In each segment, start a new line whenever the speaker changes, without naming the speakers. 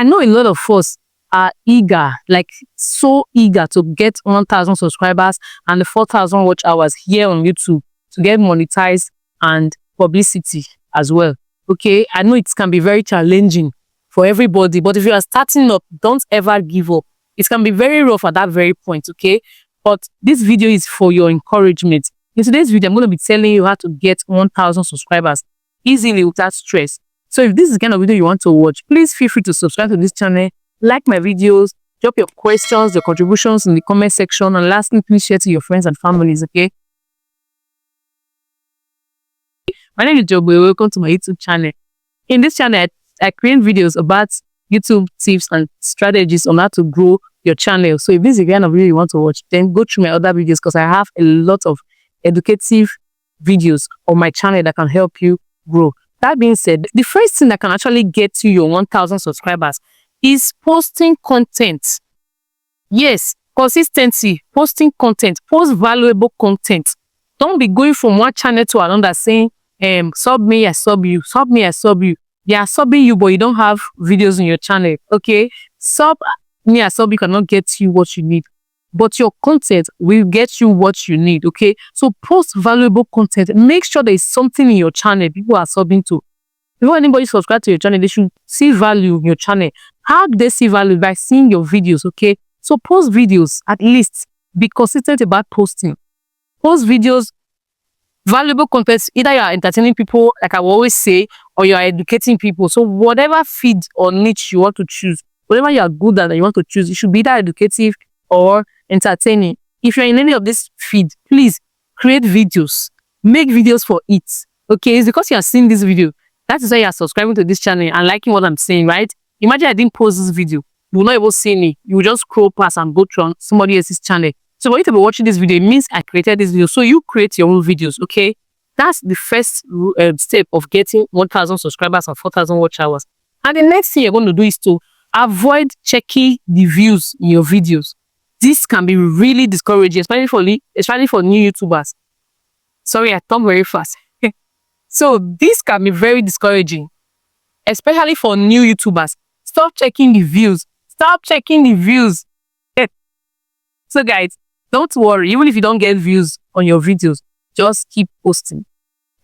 know a lot of us are eager, like so eager to get 1,000 subscribers and the 4,000 watch hours here on YouTube to get monetized and publicity as well. Okay, I know it can be very challenging for everybody, but if you are starting up, don't ever give up. It can be very rough at that very point, okay? But this video is for your encouragement. In today's video, I'm going to be telling you how to get 1,000 subscribers easily without stress. So if this is the kind of video you want to watch, please feel free to subscribe to this channel, like my videos, drop your questions, your contributions in the comment section, and lastly, please share to your friends and families, okay? My name is Jobo. Welcome to my YouTube channel. In this channel, I create videos about YouTube tips and strategies on how to grow your channel. So if this is the kind of video you want to watch, then go through my other videos because I have a lot of educative videos on my channel that can help you grow. That being said, the first thing that can actually get you your 1,000 subscribers is posting content. Yes, consistency, posting content, post valuable content. Don't be going from one channel to another saying, sub me, I sub you, sub me, I sub you. They are subbing you, but you don't have videos on your channel, okay? Sub me, I sub you cannot get you what you need, but your content will get you what you need, okay? So post valuable content. Make sure there is something in your channel people are subbing to. Before anybody subscribe to your channel, they should see value in your channel. How do they see value? By seeing your videos, okay? So post videos, at least. Be consistent about posting. Post videos, valuable content. Either you are entertaining people, like I will always say, or you are educating people. So whatever feed or niche you want to choose, whatever you are good at and you want to choose, it should be either educative or entertaining. If you're in any of this feed, please create videos. Make videos for it. Okay, it's because you are seeing this video. That is why you are subscribing to this channel and liking what I'm saying, right? Imagine I didn't post this video. You will not even see me. You will just scroll past and go through somebody else's channel. So for you to be watching this video, it means I created this video. So you create your own videos, okay? That's the first step of getting 1,000 subscribers and 4,000 watch hours. And the next thing you're going to do is to avoid checking the views in your videos. This can be really discouraging, especially for new YouTubers. Sorry, I talk very fast. So this can be very discouraging, especially for new YouTubers. Stop checking the views. Stop checking the views. So guys, don't worry. Even if you don't get views on your videos, just keep posting.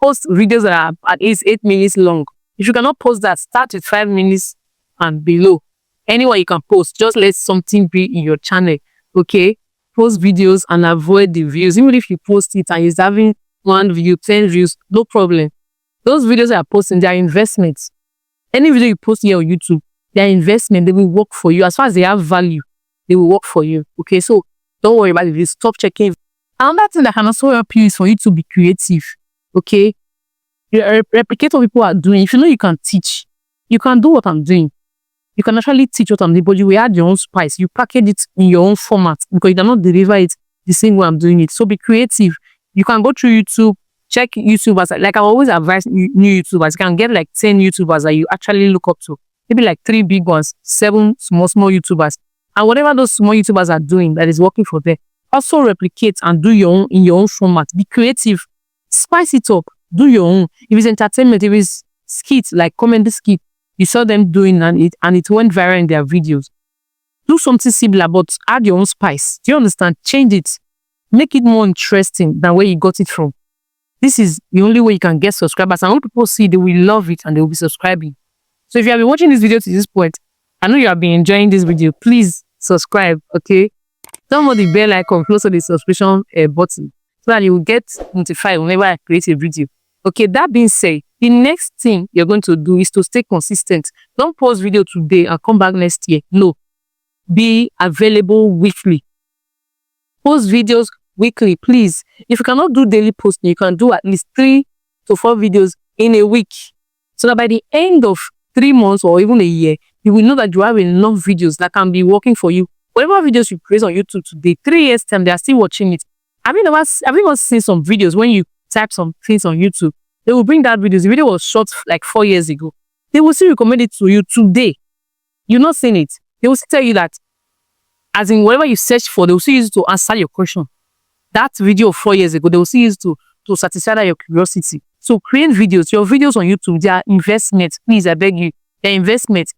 Post videos that are at least 8 minutes long. If you cannot post that, start with 5 minutes and below. Anywhere you can post, just let something be in your channel, okay? Post videos and avoid the views. Even if you post it and it's having 1 view, 10 views, no problem. Those videos that are posting, they are investments. Any video you post here on YouTube, they are investment. They will work for you. As far as they have value, they will work for you, okay? So don't worry about it. Stop checking. Another thing that can also help you is for you to be creative, okay? Replicate what people are doing. If you know you can teach, you can do what I'm doing. You can actually teach what I'm doing, but you will add your own spice. You package it in your own format because you cannot deliver it the same way I'm doing it. So be creative. You can go through YouTube, check YouTubers. Like I always advise new YouTubers, you can get like 10 YouTubers that you actually look up to. Maybe like 3 big ones, 7 small YouTubers. And whatever those small YouTubers are doing that is working for them, also replicate and do your own in your own format. Be creative. Spice it up. Do your own. If it's entertainment, if it's skits, like comedy skit, you saw them doing and it went viral in their videos. Do something similar, but add your own spice. Do you understand? Change it. Make it more interesting than where you got it from. This is the only way you can get subscribers. And when people see it, they will love it and they will be subscribing. So if you have been watching this video to this point, I know you have been enjoying this video. Please subscribe, okay? Download the bell icon close to the subscription button so that you will get notified whenever I create a video. Okay, that being said, the next thing you're going to do is to stay consistent. Don't post video today and come back next year. No. Be available weekly. Post videos weekly, please. If you cannot do daily posting, you can do at least 3 to 4 videos in a week. So that by the end of 3 months or even a year, you will know that you have enough videos that can be working for you. Whatever videos you create on YouTube today, 3 years time, they are still watching it. Have you ever seen some videos when you type some things on YouTube? They will bring that video. The video was shot like 4 years ago. They will still recommend it to you today. You're not seeing it. They will still tell you that, as in whatever you search for, they will still use it to answer your question. That video of 4 years ago, they will still use it to satisfy your curiosity. So create videos. Your videos on YouTube, they are investments. Please, I beg you, they are investments.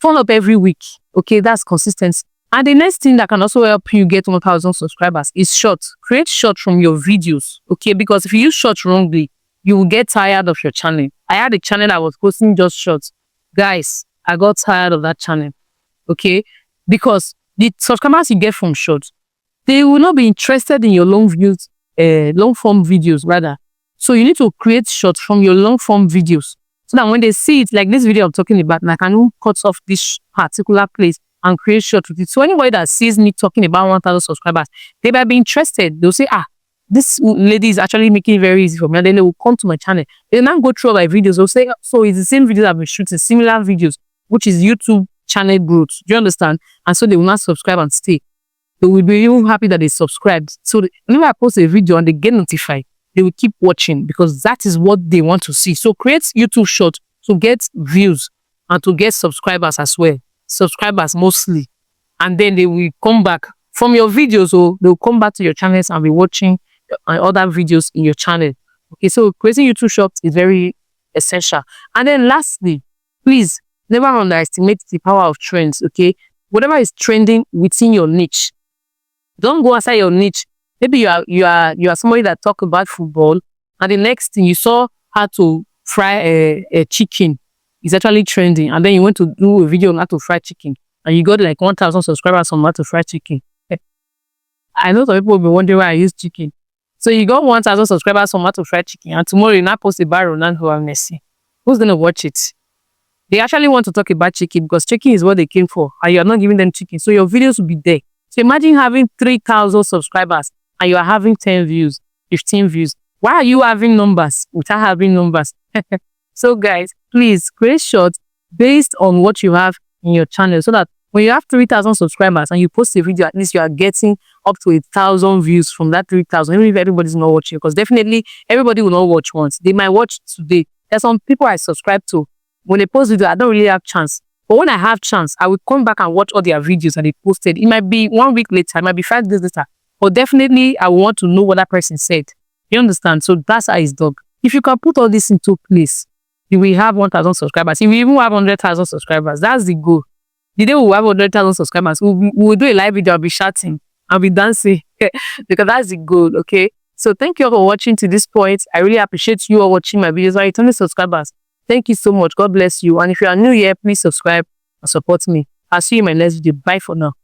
Follow up every week. Okay, that's consistency. And the next thing that can also help you get 1,000 subscribers is shorts. Create shorts from your videos. Okay, because if you use shorts wrongly, you will get tired of your channel. I had a channel that was posting just shorts. Guys, I got tired of that channel. Okay, because the subscribers you get from shorts, they will not be interested in your long form videos rather. So you need to create shorts from your long form videos so that when they see it, like this video I'm talking about, I can cut off this particular place and create shorts with it. So anybody that sees me talking about 1,000 subscribers, they might be interested. They'll say, this lady is actually making it very easy for me. And then they will come to my channel. They'll now go through all my videos. They'll say, so it's the same videos I've been shooting, similar videos, which is YouTube channel growth. Do you understand? And so they will not subscribe and stay. They will be even happy that they subscribed. So whenever I post a video and they get notified, they will keep watching because that is what they want to see. So create YouTube short to get views and to get subscribers as well. Subscribers mostly. And then they will come back from your videos. So they will come back to your channels and be watching other videos in your channel. Okay, so creating YouTube shorts is very essential. And then lastly, please never underestimate the power of trends. Okay, whatever is trending within your niche, don't go outside your niche. Maybe you are somebody that talk about football, and the next thing you saw how to fry a chicken is actually trending, and then you went to do a video on how to fry chicken, and you got like 1,000 subscribers on how to fry chicken. I know some people will be wondering why I use chicken. So you got 1,000 subscribers on how to fry chicken, and tomorrow you now post about Ronaldo and Messi. Who's gonna watch it? They actually want to talk about chicken because chicken is what they came for, and you are not giving them chicken, so your videos will be there. So imagine having 3,000 subscribers and you are having 10 views, 15 views. Why are you having numbers without having numbers? So guys, please create shorts based on what you have in your channel so that when you have 3,000 subscribers and you post a video, at least you are getting up to 1,000 views from that 3,000, even if everybody's not watching, because definitely everybody will not watch once. They might watch today. There's some people I subscribe to. When they post video, I don't really have chance. But when I have chance, I will come back and watch all their videos that they posted. It might be 1 week later, it might be 5 days later. But definitely, I want to know what that person said. You understand? So that's how it's done. If you can put all this into place, you will have 1,000 subscribers. If you even have 100,000 subscribers, that's the goal. The day we will have 100,000 subscribers, we will do a live video, I'll be shouting, I'll be dancing. Because that's the goal, okay? So thank you all for watching to this point. I really appreciate you all watching my videos. My returning subscribers, thank you so much. God bless you. And if you are new here, please subscribe and support me. I'll see you in my next video. Bye for now.